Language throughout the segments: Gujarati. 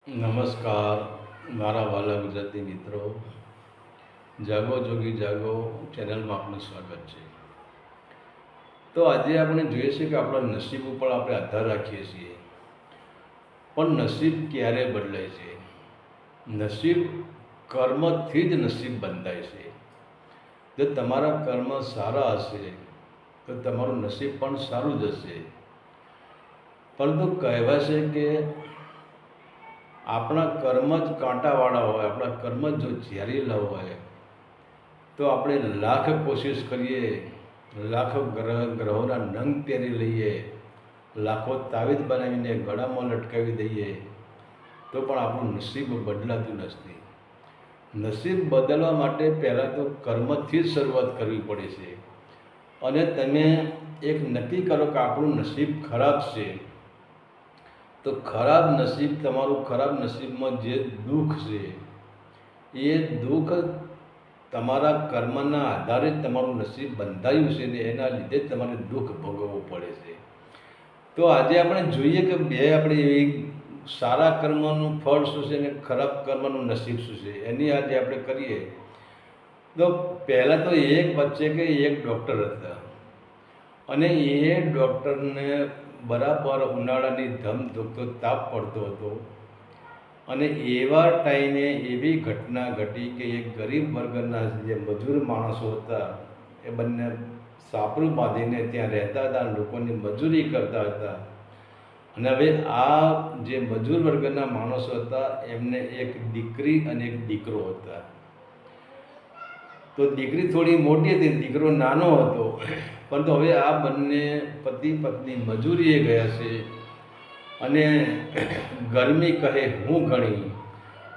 નમસ્કાર મારા વાલા ગુજરાતી મિત્રો. જાગો જોગી જાગો ચેનલમાં આપનું સ્વાગત છે. તો આજે આપણે જોઈએ છીએ કે આપણા નસીબ ઉપર આપણે આધાર રાખીએ છીએ, પણ નસીબ ક્યારે બદલાય છે? નસીબ કર્મથી જ નસીબ બંધાય છે. જો તમારા કર્મ સારા હશે તો તમારું નસીબ પણ સારું જ હશે. પરંતુ કહેવાય છે કે આપણા કર્મ જ કાંટાવાળા હોય, આપણા કર્મ જો ઝેરીલા હોય તો આપણે લાખ કોશિશ કરીએ, લાખો ગ્રહોના નંગ પહેરી લઈએ, લાખો તાવીજ બનાવીને ગળામાં લટકાવી દઈએ તો પણ આપણું નસીબ બદલાતું નથી. નસીબ બદલવા માટે પહેલાં તો કર્મથી જ શરૂઆત કરવી પડે છે. અને તમે એક નક્કી કરો કે આપણું નસીબ ખરાબ છે, તો ખરાબ નસીબ, તમારું ખરાબ નસીબમાં જે દુઃખ છે એ દુઃખ તમારા કર્મના આધારે જ તમારું નસીબ બંધાયું છે ને એના લીધે જ તમારે દુઃખ ભોગવવું પડે છે. તો આજે આપણે જોઈએ કે આપણે એવી સારા કર્મનું ફળ શું છે અને ખરાબ કર્મનું નસીબ શું છે એની આજે આપણે કરીએ. તો પહેલાં તો એક વચ્ચે કે એક ડૉક્ટર હતા અને એ ડૉક્ટરને બરાબર ઉનાળાની ધમધોકતો તાપ પડતો હતો અને એવા ટાઈમે એવી ઘટના ઘટી કે એક ગરીબ વર્ગના જે મજૂર માણસો હતા એ બંને સાપરું બાંધીને ત્યાં રહેતા હતા, લોકોની મજૂરી કરતા હતા. અને હવે આ જે મજૂર વર્ગના માણસો હતા એમને એક દીકરી અને એક દીકરો હતા. તો દીકરી થોડી મોટી હતી, દીકરો નાનો હતો, પરંતુ હવે આ બંને પતિ પત્ની મજૂરીએ ગયા છે અને ગરમી કહે હું ઘણી.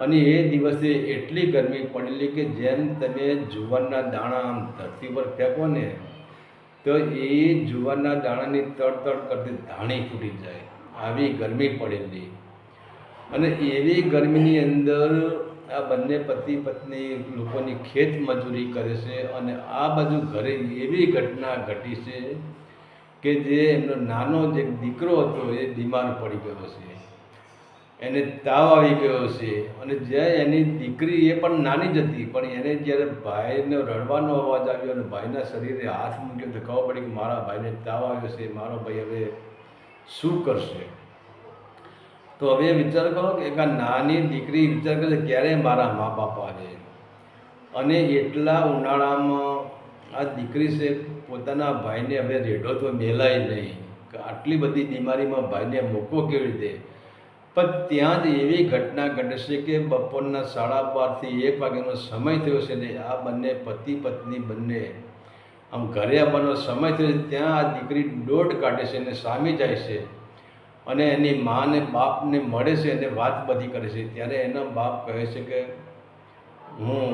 અને એ દિવસે એટલી ગરમી પડેલી કે જેમ તમે જુવારના દાણા આમ ધરતી પર ફેંકો ને તો એ જુવારના દાણાની તડતડ કરતી ધાણી ફૂટી જાય, આવી ગરમી પડેલી. અને એવી ગરમીની અંદર આ બંને પતિ પત્ની લોકોની ખેત મજૂરી કરે છે અને આ બાજુ ઘરે એવી ઘટના ઘટી છે કે જે એમનો નાનો જે દીકરો હતો એ બીમાર પડી ગયો છે, એને તાવ આવી ગયો છે. અને જ્યાં એની દીકરી એ પણ નાની જ હતી, પણ એને જ્યારે ભાઈને રડવાનો અવાજ આવ્યો અને ભાઈના શરીરે હાથ મૂક્યો તો ખબર પડી કે મારા ભાઈને તાવ આવ્યો છે, મારો ભાઈ હવે શું કરશે. તો હવે વિચાર કરો કે એક આ નાની દીકરી વિચાર કરે ક્યારે મારા મા બાપ આવે. અને એટલા ઉનાળામાં આ દીકરી છે પોતાના ભાઈને હવે રેઢો તો મેલાય નહીં કે આટલી બધી બીમારીમાં ભાઈને મૂકવો કેવી રીતે. પણ ત્યાં જ એવી ઘટના ઘટશે કે બપોરના 12:30 થી 1 વાગ્યાનો સમય થયો છે ને આ બંને પતિ પત્ની બંને આમ ઘરે આવવાનો સમય થયો છે, ત્યાં આ દીકરી દોડ કાઢે છે અને સામી જાય છે અને એની મા ને બાપને મળે છે અને વાત બધી કરે છે. ત્યારે એના બાપ કહે છે કે હું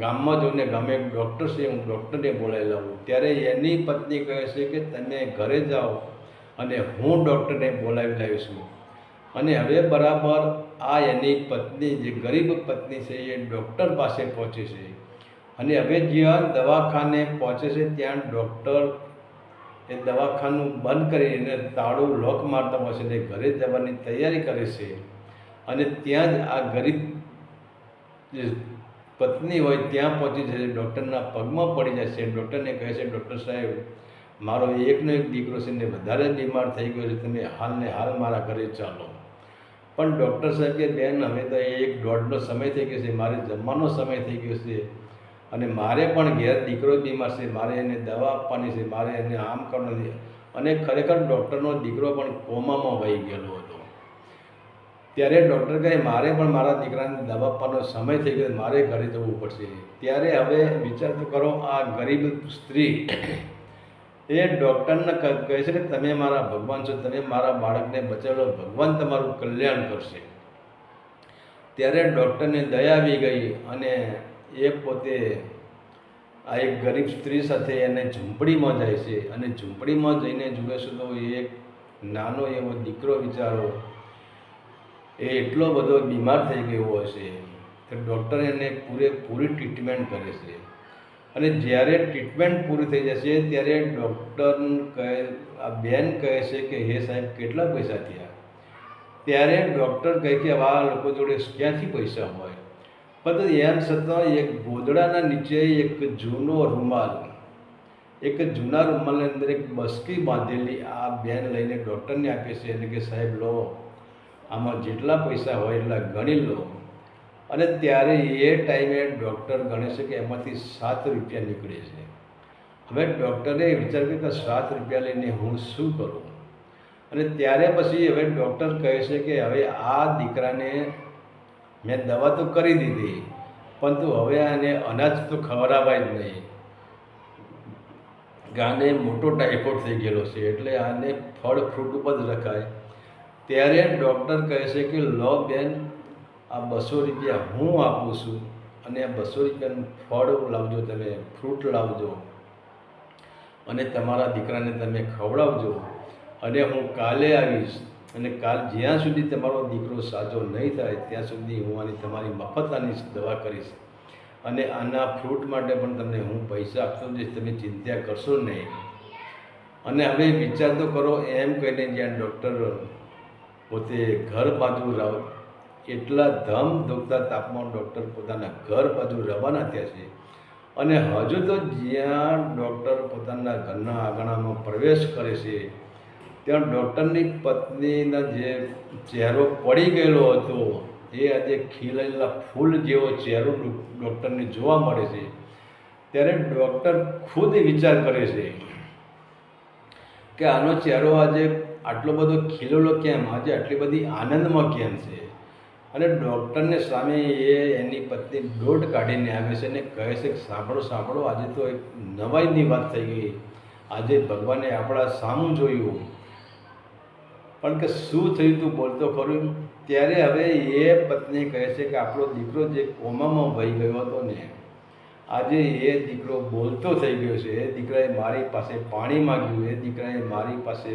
ગામમાં જઈને ગામે એક ડૉક્ટર છે, હું ડૉક્ટરને બોલાવી લાવું. ત્યારે એની પત્ની કહે છે કે તમે ઘરે જાઓ અને હું ડૉક્ટરને બોલાવી લાવીશું. અને હવે બરાબર આ એની પત્ની જે ગરીબ પત્ની છે એ ડૉક્ટર પાસે પહોંચે છે અને હવે જ્યાં દવાખાને પહોંચે છે ત્યાં ડૉક્ટર એ દવાખાનું બંધ કરીને તાળું લોક મારતા હોય છે અને ઘરે જવાની તૈયારી કરે છે. અને ત્યાં જ આ ગરીબ જે પત્ની હોય ત્યાં પહોંચી જાય, ડૉક્ટરના પગમાં પડી જાય છે. ડૉક્ટરને કહે છે ડૉક્ટર સાહેબ મારો એકનો એક દીકરો છે ને વધારે બીમાર થઈ ગયો છે, તમે હાલને હાલ મારા ઘરે ચાલો. પણ ડૉક્ટર સાહેબ કે બેન હવે તો 1-1.5નો સમય થઈ ગયો છે, મારે જમવાનો સમય થઈ ગયો છે અને મારે પણ ઘેર દીકરો બીમાર છે, મારે એને દવા આપવાની છે, મારે એને આમ કરવાનું છે. અને ખરેખર ડૉક્ટરનો દીકરો પણ કોમામાં વહી ગયેલો હતો. ત્યારે ડૉક્ટર કહે મારે પણ મારા દીકરાને દવા આપવાનો સમય થઈ ગયો, મારે ઘરે જવું પડશે. ત્યારે હવે વિચાર તો કરો, આ ગરીબ સ્ત્રી એ ડૉક્ટરને કહે છે કે તમે મારા ભગવાન છો, તમે મારા બાળકને બચાવેલો, ભગવાન તમારું કલ્યાણ કરશે. ત્યારે ડૉક્ટરને દયા આવી ગઈ અને એ પોતે આ એક ગરીબ સ્ત્રી સાથે એને ઝૂંપડીમાં જાય છે અને ઝૂંપડીમાં જઈને જુએ છે તો એક નાનો એવો દીકરો વિચારો એ એટલો બધો બીમાર થઈ ગયો હશે તો ડૉક્ટર એને પૂરેપૂરી ટ્રીટમેન્ટ કરે છે. અને જ્યારે ટ્રીટમેન્ટ પૂરી થઈ જશે ત્યારે ડૉક્ટર કહે, આ બેન કહે છે કે હે સાહેબ કેટલા પૈસા થયા. ત્યારે ડૉક્ટર કહે કે આવા લોકો જોડે ક્યાંથી પૈસા હોય, પણ એમ છતાં એક ગોદડાના નીચે એક જૂનો રૂમાલ, એક જૂના રૂમાલની અંદર એક બસકી બાંધેલી આ બેન લઈને ડૉક્ટરને આપે છે અને કે સાહેબ લો, આમાં જેટલા પૈસા હોય એટલા ગણી લો. અને ત્યારે એ ટાઈમે ડૉક્ટર ગણે છે કે એમાંથી 7 રૂપિયા નીકળે છે. હવે ડૉક્ટરે વિચાર કર્યો કે 7 રૂપિયા લઈને હું શું કરું. અને ત્યારે પછી હવે ડૉક્ટર કહે છે કે હવે આ દીકરાને મેં દવા તો કરી દીધી, પરંતુ હવે આને અનાજ તો ખવડાવાય જ નહીં, આને મોટો ટાઈફોઇડ થઈ ગયેલો છે, એટલે આને ફળ ફ્રૂટ ઉપર જ રખાય. ત્યારે ડૉક્ટર કહે છે કે લો બેન, આ 200 રૂપિયા હું આપું છું અને આ 200 રૂપિયાનું ફળ લાવજો, તમે ફ્રૂટ લાવજો અને તમારા દીકરાને તમે ખવડાવજો, અને હું કાલે આવીશ અને કાલ જ્યાં સુધી તમારો દીકરો સાજો નહીં થાય ત્યાં સુધી હું આની તમારી મફત આની દવા કરીશ અને આના ફ્રૂટ માટે પણ તમને હું પૈસા આપતો જઈશ, તમે ચિંતા કરશો નહીં. અને હવે વિચાર તો કરો, એમ કહીને જ્યાં ડૉક્ટર પોતે ઘર બાજુ એટલા ધમ ધોકતા તાપમાન ડૉક્ટર પોતાના ઘર બાજુ રવાના થયા છે. અને હજુ તો જ્યાં ડૉક્ટર પોતાના ઘરના આંગણામાં પ્રવેશ કરે છે ત્યાં ડૉક્ટરની પત્નીના જે ચહેરો પડી ગયેલો હતો એ આજે ખીલેલા ફૂલ જેવો ચહેરો ડૉક્ટરને જોવા મળે છે. ત્યારે ડૉક્ટર ખુદ વિચાર કરે છે કે આનો ચહેરો આજે આટલો બધો ખીલેલો કેમ, આજે આટલી બધી આનંદમાં કેમ છે. અને ડૉક્ટરને સામે એની પત્ની દોડ કાઢીને આવે છે અને કહે છે કે સાંભળો સાંભળો, આજે તો એક નવાઈની વાત થઈ ગઈ, આજે ભગવાને આપણા સામું જોયું. પણ કે શું થયું તું બોલતો ખરું. ત્યારે હવે એ પત્ની કહે છે કે આપણો દીકરો જે કોમામાં વહી ગયો હતો ને, આજે એ દીકરો બોલતો થઈ ગયો છે. એ દીકરાએ મારી પાસે પાણી માગ્યું, એ દીકરાએ મારી પાસે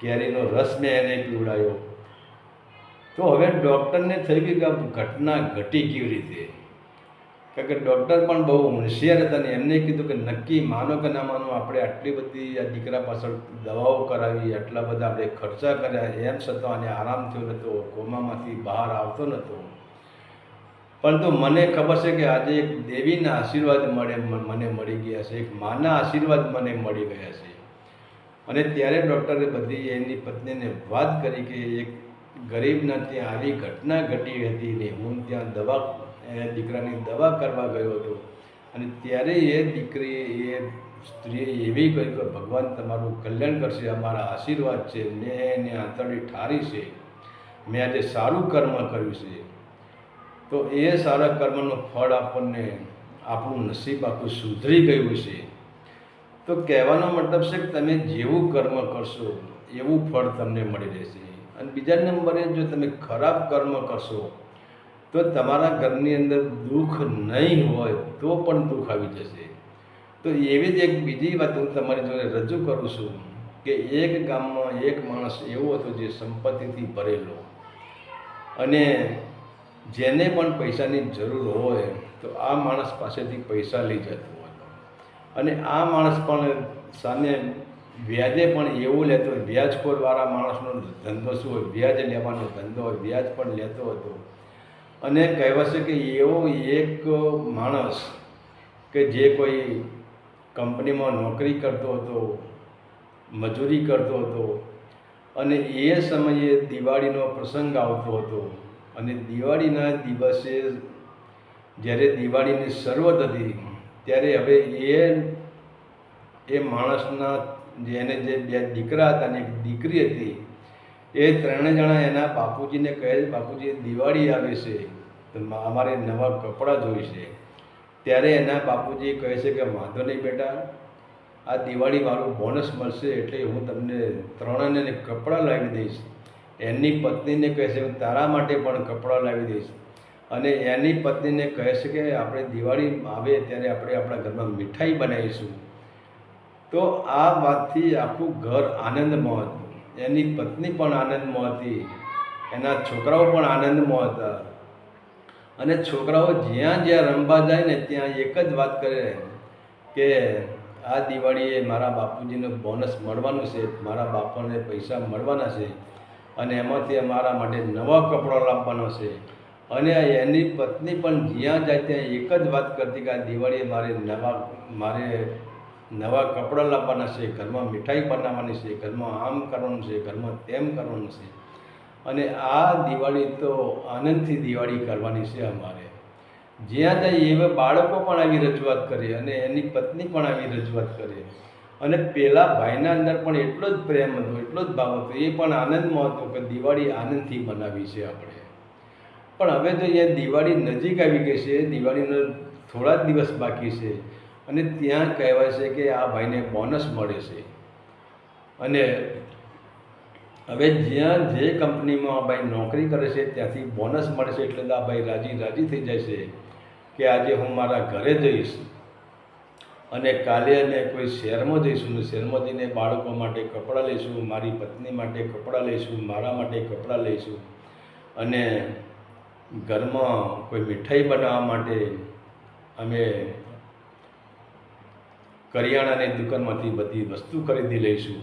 કેરીનો રસ મેં એને પીવડાવ્યો. તો હવે ડૉક્ટરને થઈ ગયું કે આ ઘટના ઘટી કેવી રીતે, કારણ કે ડૉક્ટર પણ બહુ હોશિયાર હતા ને એમને કીધું કે નક્કી માનો કે ના માનો, આપણે આટલી બધી આ દીકરા પાછળ દવાઓ કરાવી, આટલા બધા આપણે ખર્ચા કર્યા, એમ છતાં આને આરામ થયો નહોતો, કોમામાંથી બહાર આવતો નહોતો. પરંતુ મને ખબર છે કે આજે એક દેવીના આશીર્વાદ મને મળી ગયા છે, એક માના આશીર્વાદ મને મળી ગયા છે. અને ત્યારે ડૉક્ટરે બધી એની પત્નીને વાત કરી કે એક ગરીબના ત્યાં આવી ઘટના ઘટી હતી ને હું ત્યાં દીકરાની દવા કરવા ગયો હતો. અને ત્યારે એ દીકરી, એ સ્ત્રીએ એવી કહ્યું કે ભગવાન તમારું કલ્યાણ કરશે, અમારા આશીર્વાદ છે, મેં એને આંતરડી ઠારી છે, મેં આજે સારું કર્મ કર્યું છે. તો એ સારા કર્મનું ફળ આપણને, આપણું નસીબ આખું સુધરી ગયું છે. તો કહેવાનો મતલબ છે કે તમે જેવું કર્મ કરશો એવું ફળ તમને મળી રહેશે. અને બીજા નંબરે જો તમે ખરાબ કર્મ કરશો તો તમારા ઘરની અંદર દુઃખ નહીં હોય તો પણ દુઃખ આવી જશે. તો એવી જ એક બીજી વાત હું તમારી જોડે રજૂ કરું છું કે એક ગામમાં એક માણસ એવો હતો જે સંપત્તિથી ભરેલો, અને જેને પણ પૈસાની જરૂર હોય તો આ માણસ પાસેથી પૈસા લઈ જતો હતો. અને આ માણસ પણ સામે વ્યાજે પણ એવું લેતો, વ્યાજખોરવાળા માણસનો ધંધો શું હોય, વ્યાજ લેવાનો ધંધો હોય, વ્યાજ પણ લેતો હતો. અને કહેવાશે કે એવો એક માણસ કે જે કોઈ કંપનીમાં નોકરી કરતો હતો, મજૂરી કરતો હતો, અને એ સમયે દિવાળીનો પ્રસંગ આવતો હતો. અને દિવાળીના દિવસે જ્યારે દિવાળીની શરૂઆત હતી ત્યારે હવે એ માણસના જેને જે 2 દીકરા હતા અને 1 દીકરી હતી, એ 3 જણા એના બાપુજીને કહે છે, બાપુજી દિવાળી આવે છે તો અમારે નવા કપડાં જોઈશે. ત્યારે એના બાપુજી કહે છે કે વાંધો નહીં બેટા, આ દિવાળીવાળું બોનસ મળશે એટલે હું તમને 3ને કપડાં લાવી દઈશ. એની પત્નીને કહે છે હું તારા માટે પણ કપડાં લાવી દઈશ. અને એની પત્નીને કહે છે કે આપણે દિવાળી આવે ત્યારે આપણે આપણા ઘરમાં મીઠાઈ બનાવીશું. તો આ વાતથી આખું ઘર આનંદમાં હતું, એની પત્ની પણ આનંદમાં હતી, એના છોકરાઓ પણ આનંદમાં હતા. અને છોકરાઓ જ્યાં જ્યાં રમવા જાય ને ત્યાં એક જ વાત કરે કે આ દિવાળીએ મારા બાપુજીનું બોનસ મળવાનું છે, મારા બાપાને પૈસા મળવાના છે. અને એમાંથી અમારા માટે નવા કપડાં લાવવાનો છે. અને એની પત્ની પણ જ્યાં જાય ત્યાં એક જ વાત કરતી કે આ દિવાળીએ મારે નવા કપડાં લાવવાના છે, ઘરમાં મીઠાઈ બનાવવાની છે, ઘરમાં આમ કરવાનું છે, ઘરમાં તેમ કરવાનું છે. અને આ દિવાળી તો આનંદથી દિવાળી કરવાની છે અમારે. જ્યાં જાય એવા બાળકો પણ આવી રજૂઆત કરે અને એની પત્ની પણ આવી રજૂઆત કરે. અને પેલા ભાઈના અંદર પણ એટલો જ પ્રેમ હતો, એટલો જ ભાવ હતો, એ પણ આનંદમાં હતો કે દિવાળી આનંદથી બનાવી છે આપણે. પણ હવે તો અહીંયા દિવાળી નજીક આવી ગઈ છે, દિવાળીનો થોડા જ દિવસ બાકી છે અને ત્યાં કહેવાય છે કે આ ભાઈને બોનસ મળે છે. અને હવે જ્યાં જે કંપનીમાં આ ભાઈ નોકરી કરે છે ત્યાંથી બોનસ મળે છે એટલે આ ભાઈ રાજી થઈ જાય છે કે આજે હું મારા ઘરે જઈશ અને કાલે અમે કોઈ શહેરમાં જઈશું, શહેરમાં જઈને બાળકો માટે કપડાં લઈશું, મારી પત્ની માટે કપડાં લઈશું, મારા માટે કપડાં લઈશું અને ઘરમાં કોઈ મીઠાઈ બનાવવા માટે અમે કરિયાણાની દુકાનમાંથી બધી વસ્તુ ખરીદી લઈશું.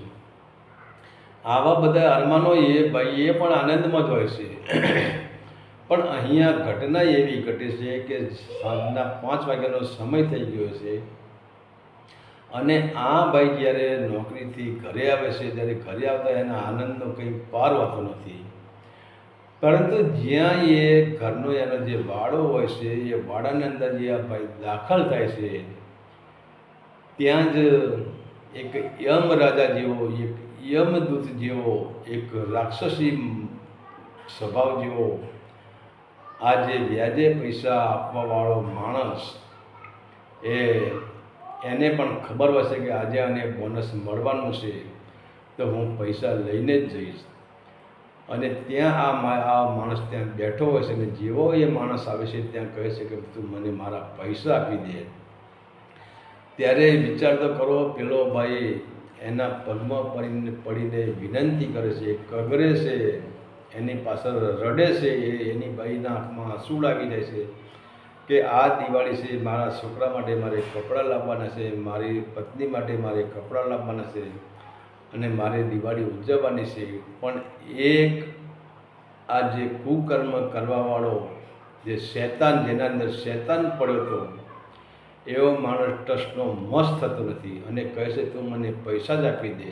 આવા બધા અરમાનો એ પણ આનંદમાં જ હોય છે. પણ અહીંયા ઘટના એવી ઘટે છે કે સાંજના 5 વાગ્યાનો સમય થઈ ગયો છે અને આ ભાઈ જ્યારે નોકરીથી ઘરે આવે છે ત્યારે ઘરે આવતા એના આનંદનો કંઈ પાર હોતો નથી. પરંતુ જ્યાં એ ઘરનો એનો જે વાડો હોય છે એ વાડાની અંદર જે આ ભાઈ દાખલ થાય છે ત્યાં જ એક યમ રાજા જેવો, એક યમદૂત જેવો, એક રાક્ષસી સ્વભાવ જેવો આ જે વ્યાજે પૈસા આપવાવાળો માણસ એને પણ ખબર હશે કે આજે આને બોનસ મળવાનું છે તો હું પૈસા લઈને જ જઈશ. અને ત્યાં આ માણસ ત્યાં બેઠો હોય છે અને જેવો એ માણસ આવે છે ત્યાં કહે છે કે તું મને મારા પૈસા આપી દે. ત્યારે વિચાર તો કરો, પેલો ભાઈ એના પગમાં પડીને વિનંતી કરે છે, કગરે છે, એની પાછળ રડે છે, એની બાઈના આંખમાં આંસુ લાગી જાય છે કે આ દિવાળી છે, મારા છોકરા માટે મારે કપડાં લાવવાના છે, મારી પત્ની માટે મારે કપડાં લાવવાના છે અને મારે દિવાળી ઉજવવાની છે. પણ એક આ જે કુકર્મ કરવાવાળો જે શૈતાન, જેના અંદર શૈતાન પડ્યો હતો, એવો માણસ ટ્રસ્ટનો મસ્ત થતો નથી અને કહે છે તું મને પૈસા જ આપી દે.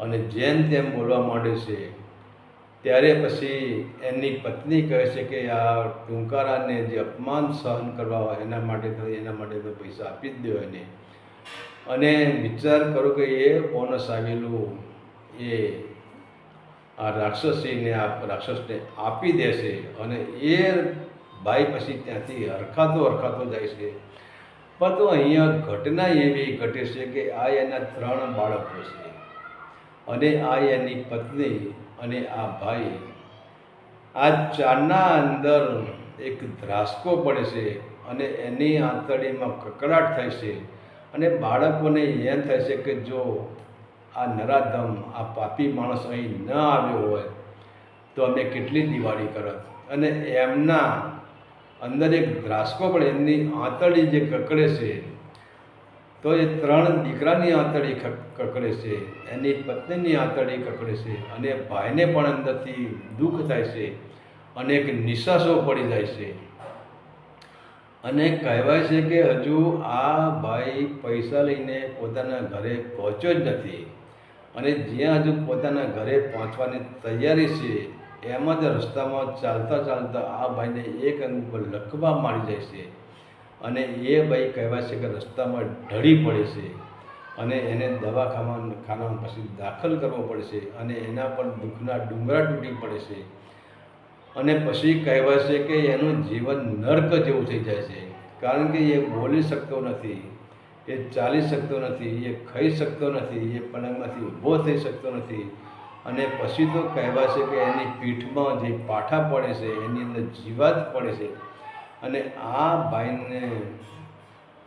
અને જેમ તેમ બોલવા માંડે છે. ત્યારે પછી એની પત્ની કહે છે કે આ ટૂંકારાને જે અપમાન સહન કરવા હોય એના માટે તો પૈસા આપી જ દો એને. અને વિચાર કરો કે એ બોનસ આવેલું એ આ રાક્ષસને આપી દેશે અને એ ભાઈ પછી ત્યાંથી હરખાતો જાય છે. પરંતુ અહીંયા ઘટના એવી ઘટે છે કે આ એના 3 બાળકો છે અને આ એની પત્ની અને આ ભાઈ, આ 4ના અંદર એક ધ્રાસકો પડે છે અને એની આંતરડીમાં કકડાટ થાય છે અને બાળકોને એમ થાય છે કે જો આ નરાધમ, આ પાપી માણસ અહીં ન આવ્યો હોય તો અમે કેટલી દિવાળી કરત. અને એમના અંદર એક ધ્રાસકો પડે, એમની આંતરડી જે કકડે છે તો એ 3 દીકરાની આંતરડી કકડે છે, એની પત્નીની આંતરડી કકડે છે અને ભાઈને પણ અંદરથી દુઃખ થાય છે અને એક નિશાસો પડી જાય છે. અને કહેવાય છે કે હજુ આ ભાઈ પૈસા લઈને પોતાના ઘરે પહોંચ્યો જ નથી અને જ્યાં હજુ પોતાના ઘરે પહોંચવાની તૈયારી છે એમાં જ રસ્તામાં ચાલતા આ ભાઈને એક અંગ ઉપર લકવા મારી જાય છે અને એ ભાઈ કહેવાય છે કે રસ્તામાં ઢળી પડે છે અને એને દવાખાનામાં પછી દાખલ કરવો પડે છે અને એના પર દુઃખના ડુંગરા તૂટી પડે છે. અને પછી કહેવાય છે કે એનું જીવન નર્ક જેવું થઈ જાય છે, કારણ કે એ બોલી શકતો નથી, એ ચાલી શકતો નથી, એ ખાઈ શકતો નથી, એ પલંગમાંથી ઊભો થઈ શકતો નથી. અને પછી તો કહેવાય છે કે એની પીઠમાં જે પાઠા પડે છે એની અંદર જીવાત પડે છે અને આ ભાઈને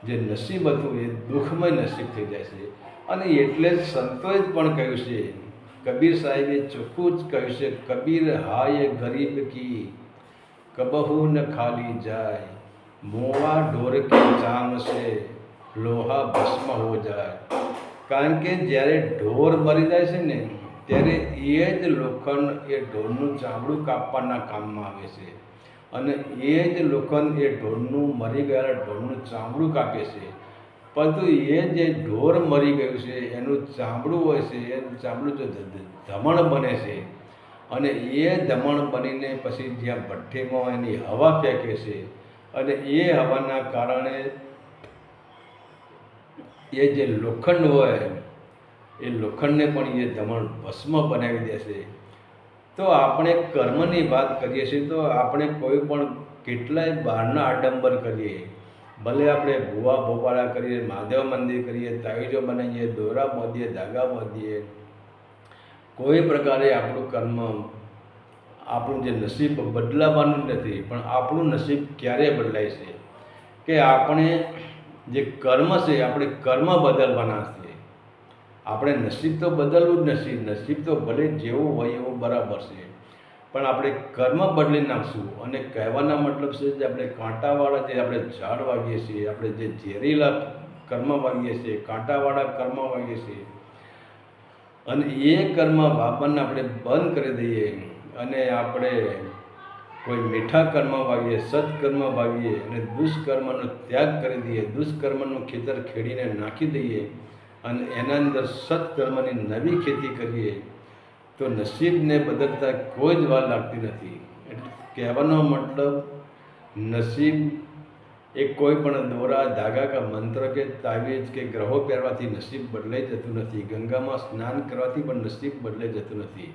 જે નસીબ હતું એ દુઃખમય નસીબ થઈ જાય છે. અને એટલે જ સંતોએ પણ કહ્યું છે, કબીર સાહેબે ચોખ્ખું જ કહ્યું છે, કબીર હાય ગરીબ કી કબહુ ન ખાલી જાય, મોવા ઢોર કે ચામ સે લોહા ભસ્મ હો જાય. કારણ કે જ્યારે ઢોર મરી જાય છે ને ત્યારે એ જ લોખંડ એ ઢોરનું ચામડું કાપવાના કામમાં આવે છે, અને એ જ લોખંડ એ ઢોરનું મરી ગયેલા ઢોરનું ચામડું કાપે છે. પરંતુ એ જે ઢોર મરી ગયું છે એનું ચામડું હોય છે, એ ચામડું જો ધમણ બને છે, અને એ ધમણ બનીને પછી જ્યાં ભઠ્ઠીમાં એની હવા ફેંકે છે, અને એ હવાના કારણે એ જે લોખંડ હોય એ લોખંડને પણ એ ધમણ ભસ્મ બનાવી દેશે. તો આપણે કર્મની વાત કરીએ છીએ તો આપણે કોઈ પણ કેટલાય બહારના આડંબર કરીએ, ભલે આપણે ભૂવા ભોપાળા કરીએ, મહાદેવ મંદિર કરીએ, તાવીજો બનાવીએ, દોરા બાંધીએ, ધાગા બાંધીએ, કોઈ પ્રકારે આપણું કર્મ, આપણું જે નસીબ બદલાવાનું નથી. પણ આપણું નસીબ ક્યારે બદલાય છે કે આપણે જે કર્મ છે આપણે કર્મ બદલવાના છે. આપણે નસીબ તો બદલવું જ નથી, નસીબ તો ભલે જેવું હોય એવું બરાબર છે, પણ આપણે કર્મ બદલી નાખશું. અને કહેવાના મતલબ છે જે આપણે કાંટાવાળા જે આપણે ઝાડ વાવીએ છીએ, આપણે જે ઝેરીલા કર્મ વાવીએ છીએ, કાંટાવાળા કર્મ વાવીએ છીએ, અને એ કર્મ વાવવાને આપણે બંધ કરી દઈએ અને આપણે કોઈ મીઠા કર્મ વાવીએ, સત્કર્મ વાવીએ અને દુષ્કર્મનો ત્યાગ કરી દઈએ, દુષ્કર્મનું ખેતર ખેડીને નાખી દઈએ અને એના અંદર સત્કર્મની નવી ખેતી કરીએ, તો નસીબને બદલતા કોઈ જ વાર લાગતી નથી. એટલે કહેવાનો મતલબ નસીબ એ કોઈ પણ દોરા, ધાગા કે મંત્ર કે તાવીજ કે ગ્રહો પહેરવાથી નસીબ બદલાઈ જતું નથી. ગંગામાં સ્નાન કરવાથી પણ નસીબ બદલાઈ જતું નથી.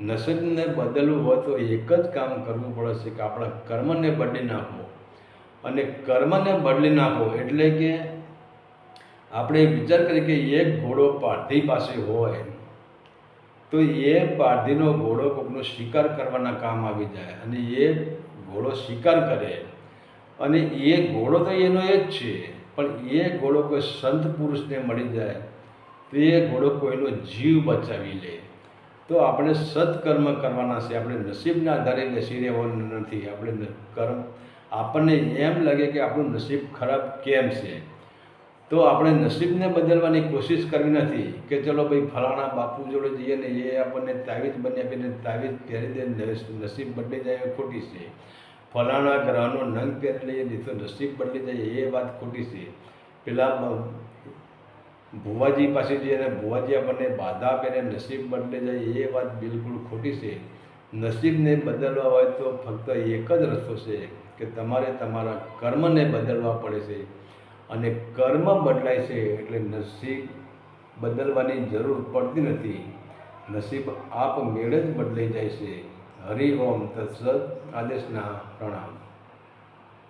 નસીબને બદલવું હોય તો એક જ કામ કરવું પડે છે કે આપણા કર્મને બદલી નાખો. અને કર્મને બદલી નાખો એટલે કે આપણે વિચાર કરીએ કે એક ઘોડો પારધી પાસે હોય તો એ પારધીનો ઘોડો કોઈનો શિકાર કરવાના કામ આવી જાય, અને એ ઘોડો શિકાર કરે, અને એ ઘોડો તો એનો એ જ છે, પણ એ ઘોડો કોઈ સંત પુરુષને મળી જાય તો એ ઘોડો કોઈનો જીવ બચાવી લે. તો આપણે સત્કર્મ કરવાના છે, આપણે નસીબના આધારે બેસી રહેવાનું નથી. આપણે કર્મ, આપણને એમ લાગે કે આપણું નસીબ ખરાબ કેમ છે, તો આપણે નસીબને બદલવાની કોશિશ કરવી નથી કે ચલો ભાઈ ફલાણા બાપુ જોડે જઈએ ને એ આપણને તાવીજ બની આપીને તાવીજ પહેરી દે, નસીબ બદલી જાય, એ ખોટી છે. ફલાણા ગ્રહનો નંગ પહેરી લઈએ નહીં તો નસીબ બદલી જાય, એ વાત ખોટી છે. પેલા ભુવાજી પાસે જઈએ અને ભુવાજી આપણને બાધા આપે ને નસીબ બદલી જાય, એ વાત બિલકુલ ખોટી છે. નસીબને બદલવા હોય તો ફક્ત એક જ રસ્તો છે કે તમારે તમારા કર્મને બદલવા પડે છે, અને કર્મ બદલાય છે એટલે નસીબ બદલવાની જરૂર પડતી નથી. નસીબ આપમેળે જ બદલાઈ જાય છે. હરિ ઓમ તત્સત. આદેશના પ્રણામ.